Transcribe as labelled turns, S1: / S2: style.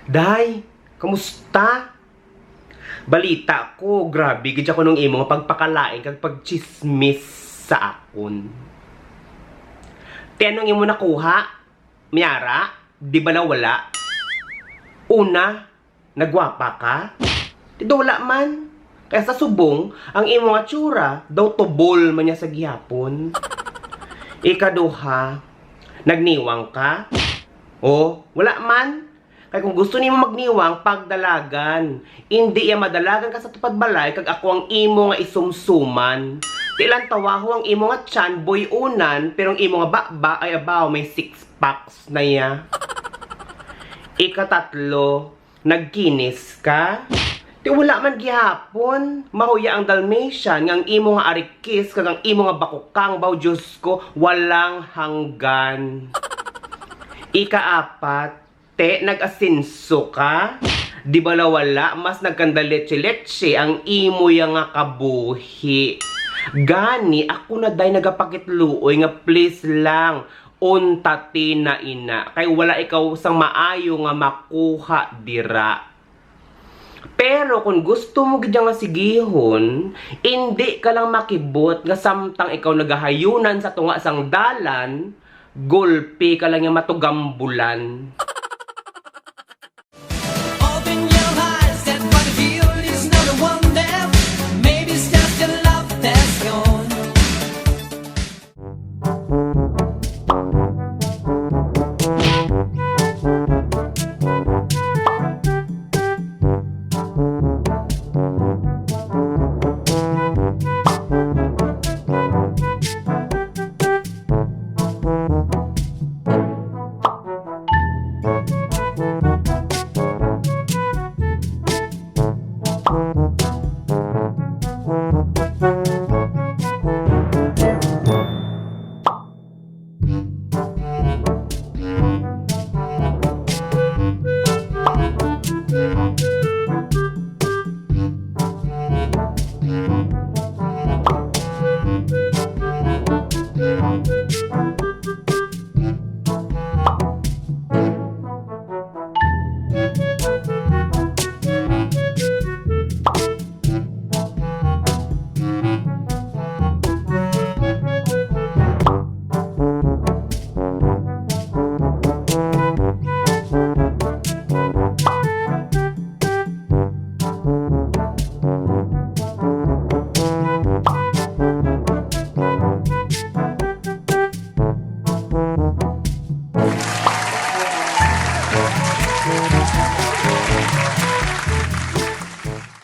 S1: Day, kamusta? Balita ko, grabe, gidya ko nung imo nga pagpakalain kag pagchismis sa akon. Tinong imo nakuha? Miyara, di ba na wala? Una, nagwapa ka? Di wala man. Kaya sa subong, ang imo nga tsura, daw tubol man niya sa gihapon. Ikaduha, nagniwang ka? O, wala man. Kaya kung gusto nimo magniwang, pagdalagan. Hindi iya madalagan ka sa tupad balay, kag ako ang imo nga isumsuman. Ilan tawaho ang imo nga tiyan, boy unan, pero ang imo nga bakba ay abaw may 6 packs na ya. Ikatatlo, nagkinis ka? Di wala man gihapon. Mahuya ang Dalmatian, nga ang imo nga arikis, kag ang imo nga bakukang, baw Diyos ko, walang hanggan. Ikaapat, nag-asinso ka? Di ba wala, mas nagkandaletse-letse ang imo yang nga kabuhi. Gani, ako na day nagapakitluoy nga please lang, untatin na ina. Kay wala ikaw sang maayo nga makuha dira. Pero kung gusto mo gid nga sigihon, hindi ka lang makibot nga samtang ikaw nagahayunan sa tunga sang dalan, gulpi ka lang yung matugambulan.